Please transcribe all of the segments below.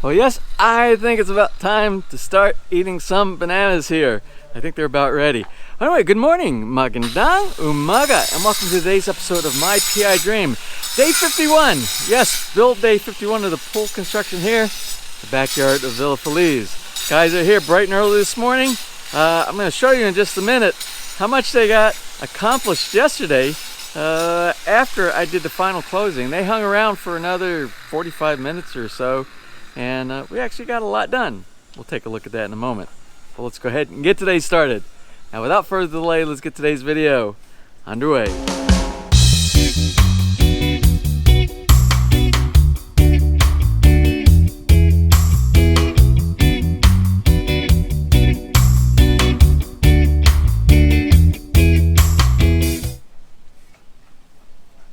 Well, yes, I think it's about time to start eating some bananas here. I think they're about ready. Anyway, good morning, magandang umaga, and welcome to today's episode of My PI Dream. Day 51. Yes, build day 51 of the pool construction here, the backyard of Villa Feliz. Guys are here bright and early this morning. I'm going to show you in just a minute how much they got accomplished yesterday after I did the final closing. They hung around for another 45 minutes or so, and we actually got a lot done. We'll take a look at that in a moment. But let's go ahead and get today started. Now, without further delay, let's get today's video underway.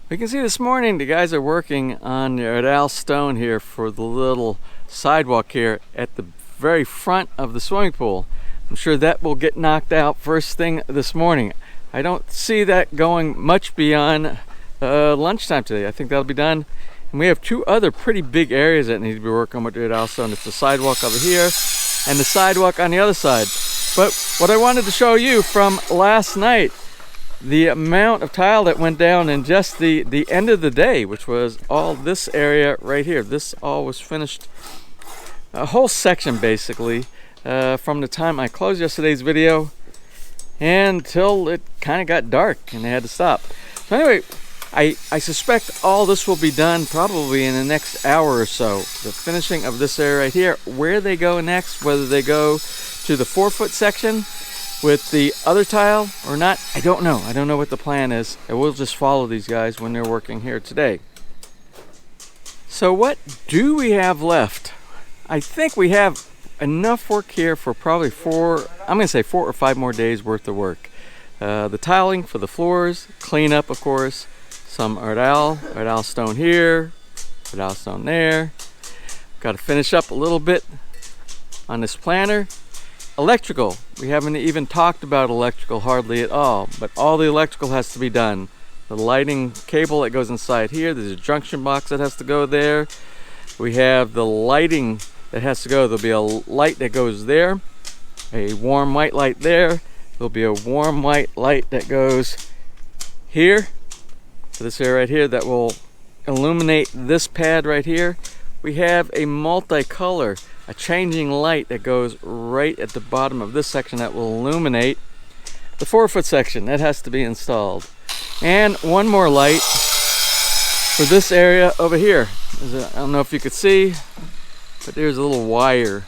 We can see this morning the guys are working on the araal stone here for the little sidewalk here at the very front of the swimming pool. I'm sure that will get knocked out first thing this morning. I don't see that going much beyond lunchtime today. I think that'll be done. And we have two other pretty big areas that need to be worked on with the araal stone. It's the sidewalk over here and the sidewalk on the other side. But what I wanted to show you from last night, the amount of tile that went down in just the end of the day, which was all this area right here. This all was finished, a whole section basically, from the time I closed yesterday's video until it kind of got dark and they had to stop. So anyway, I suspect all this will be done probably in the next hour or so. The finishing of this area right here. Where they go next, whether they go to the 4-foot section with the other tile or not, I don't know. I don't know what the plan is. I will just follow these guys when they're working here today. So what do we have left? I think we have enough work here for probably I'm gonna say 4 or 5 more days worth of work. The tiling for the floors, clean up of course, some araal stone here, araal stone there. Got to finish up a little bit on this planter. Electrical, we haven't even talked about electrical hardly at all, but all the electrical has to be done. The lighting cable that goes inside here, there's a junction box that has to go there. We have the lighting that has to go. There'll be a light that goes there, a warm white light there. There'll be a warm white light that goes here, to this area right here, that will illuminate this pad right here. We have a multicolor, a changing light that goes right at the bottom of this section that will illuminate the 4-foot section. That has to be installed. And one more light for this area over here. I don't know if you could see, but there's a little wire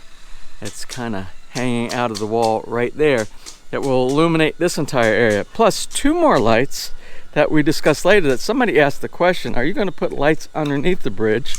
that's kind of hanging out of the wall right there that will illuminate this entire area. Plus 2 more lights that we discussed later, that somebody asked the question, are you going to put lights underneath the bridge?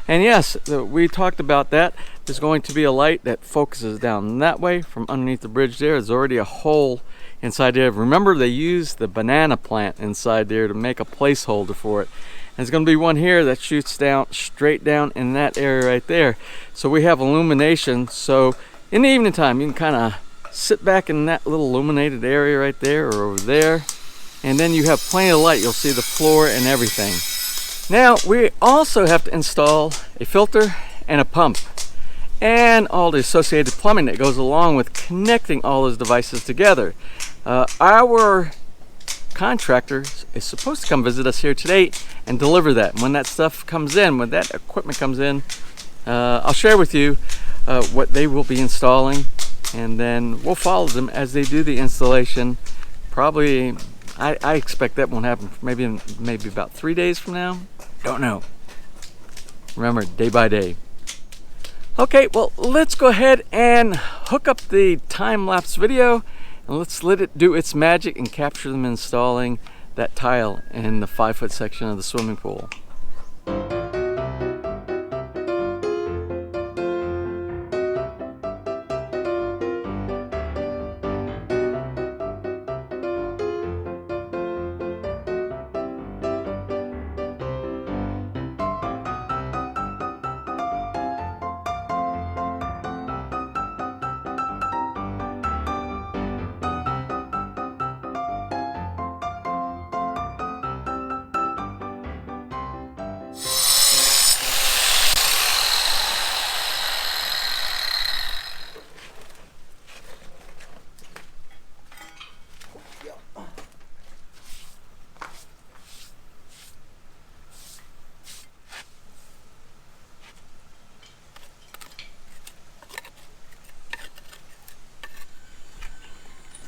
And yes, we talked about that. There's going to be a light that focuses down that way from underneath the bridge there. There's already a hole inside there. Remember, they used the banana plant inside there to make a placeholder for it. And there's going to be one here that shoots down, straight down in that area right there. So we have illumination. So in the evening time, you can kind of sit back in that little illuminated area right there or over there. And then you have plenty of light. You'll see the floor and everything. Now, we also have to install a filter and a pump and all the associated plumbing that goes along with connecting all those devices together. Our contractor is supposed to come visit us here today and deliver that. When that stuff comes in, when that equipment comes in, I'll share with you what they will be installing, and then we'll follow them as they do the installation. Probably, I expect that won't happen for maybe about 3 days from now. Don't know. Remember, day by day. Okay, well, let's go ahead and hook up the time-lapse video and let's let it do its magic and capture them installing that tile in the 5-foot section of the swimming pool.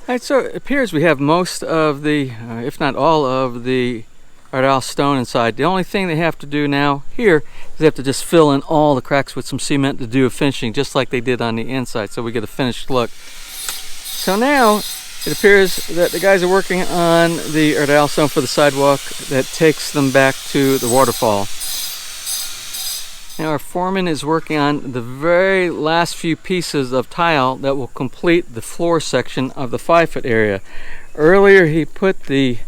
Alright, so it appears we have most of the, if not all of the araal stone inside. The only thing they have to do now here is they have to just fill in all the cracks with some cement to do a finishing, just like they did on the inside, so we get a finished look. So now it appears that the guys are working on the araal stone for the sidewalk that takes them back to the waterfall. Now our foreman is working on the very last few pieces of tile that will complete the floor section of the 5-foot area. Earlier he put the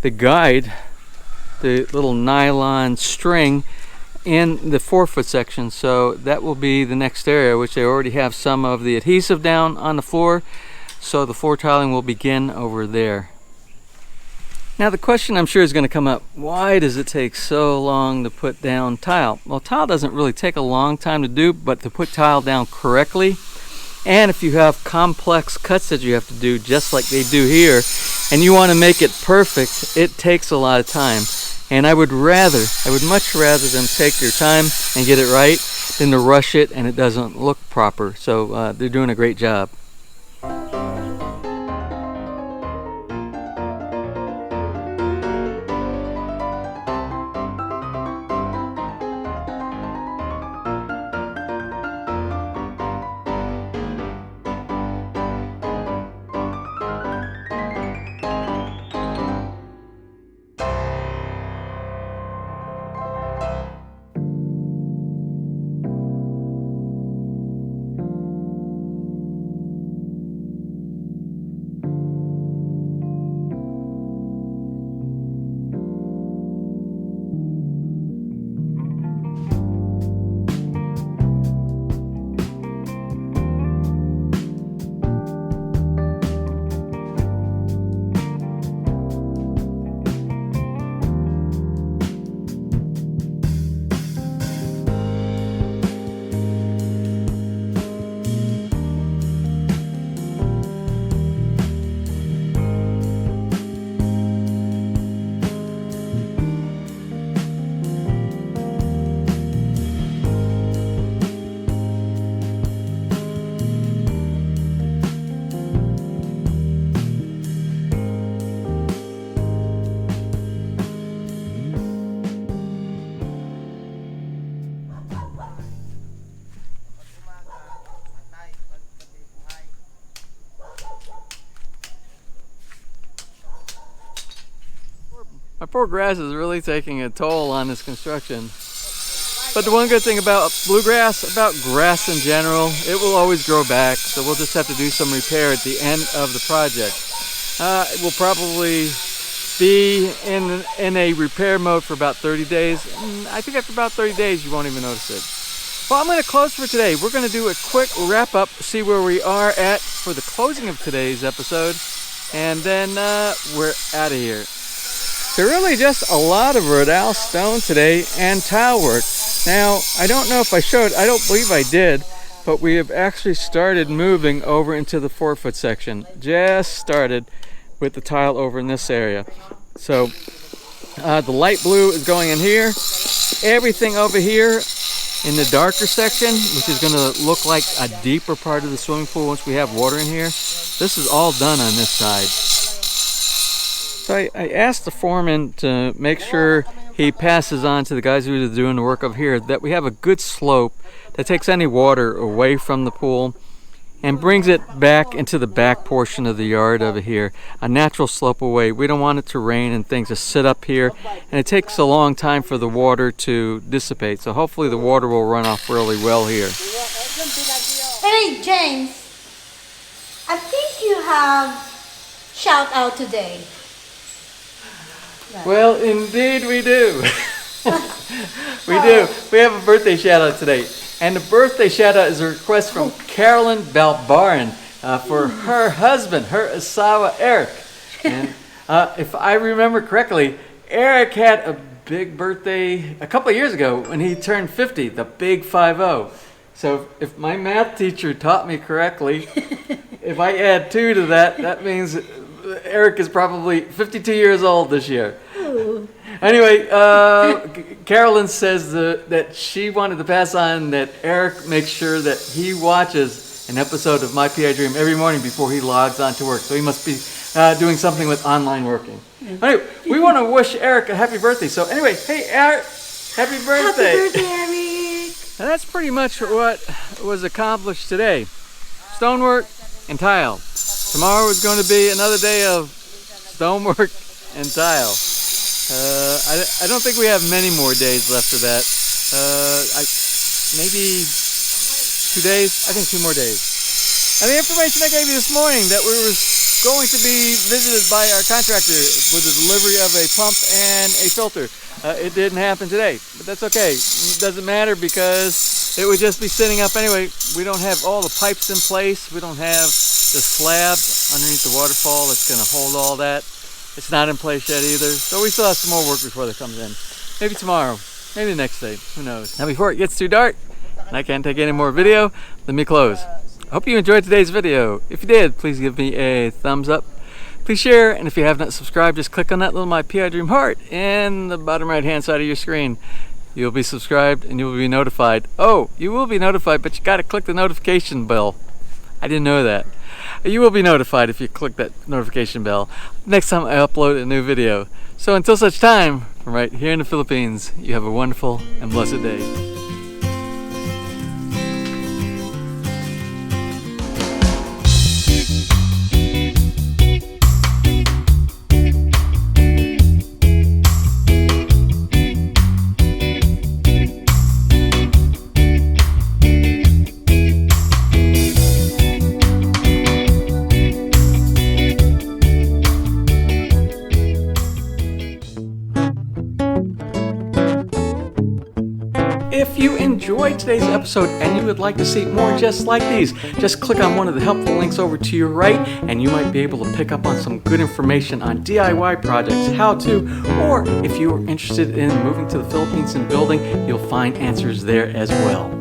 guide, the little nylon string, in the 4-foot section, so that will be the next area, which they already have some of the adhesive down on the floor, so the floor tiling will begin over there. Now the question I'm sure is going to come up, why does it take so long to put down tile? Well, tile doesn't really take a long time to do, but to put tile down correctly, and if you have complex cuts that you have to do just like they do here, and you want to make it perfect, it takes a lot of time. And I would much rather them take their time and get it right than to rush it and it doesn't look proper. So they're doing a great job. My poor grass is really taking a toll on this construction. But the one good thing about bluegrass, about grass in general, it will always grow back, so we'll just have to do some repair at the end of the project. It will probably be in a repair mode for about 30 days. I think after about 30 days you won't even notice it. Well, I'm going to close for today. We're going to do a quick wrap up, see where we are at for the closing of today's episode, and then we're out of here. So really just a lot of araal stone today and tile work. Now, I don't know if I showed, I don't believe I did, but we have actually started moving over into the 4-foot section. Just started with the tile over in this area. So the light blue is going in here. Everything over here in the darker section, which is going to look like a deeper part of the swimming pool once we have water in here, this is all done on this side. So I asked the foreman to make sure he passes on to the guys who are doing the work over here that we have a good slope that takes any water away from the pool and brings it back into the back portion of the yard over here, a natural slope away. We don't want it to rain and things to sit up here, and it takes a long time for the water to dissipate, so hopefully the water will run off really well here. Hey James, I think you have shout out today. Well, indeed we do. We do. We have a birthday shout out today. And the birthday shout out is a request from Carolyn Balbarin for her husband, her Asawa Eric. And if I remember correctly, Eric had a big birthday a couple of years ago when he turned 50, the big 50. So if my math teacher taught me correctly, if I add 2 to that, that means Eric is probably 52 years old this year. Ooh. Anyway, Carolyn says that she wanted to pass on that Eric makes sure that he watches an episode of My PI Dream every morning before he logs on to work. So he must be doing something with online working. Anyway, we want to wish Eric a happy birthday. So anyway, hey Eric, happy birthday. Happy birthday, Eric. And that's pretty much what was accomplished today. Stonework and tile. Tomorrow is going to be another day of stonework and tile. I don't think we have many more days left of that. Maybe 2 days? I think 2 more days. And the information I gave you this morning that we were going to be visited by our contractor with the delivery of a pump and a filter. It didn't happen today, but that's okay. It doesn't matter because it would just be sitting up anyway. We don't have all the pipes in place. We don't have the slab underneath the waterfall that's going to hold all that. It's not in place yet either. So we still have some more work before that comes in. Maybe tomorrow, maybe the next day, who knows. Now before it gets too dark and I can't take any more video, let me close. I hope you enjoyed today's video. If you did, please give me a thumbs up. Please share, and if you have not subscribed, just click on that little My PI Dream heart in the bottom right hand side of your screen. You'll be subscribed and you will be notified. Oh, you will be notified, but you gotta click the notification bell. I didn't know that. You will be notified if you click that notification bell next time I upload a new video. So until such time, from right here in the Philippines, you have a wonderful and blessed day. If you enjoyed today's episode and you would like to see more just like these, just click on one of the helpful links over to your right and you might be able to pick up on some good information on DIY projects, how to, or if you are interested in moving to the Philippines and building, you'll find answers there as well.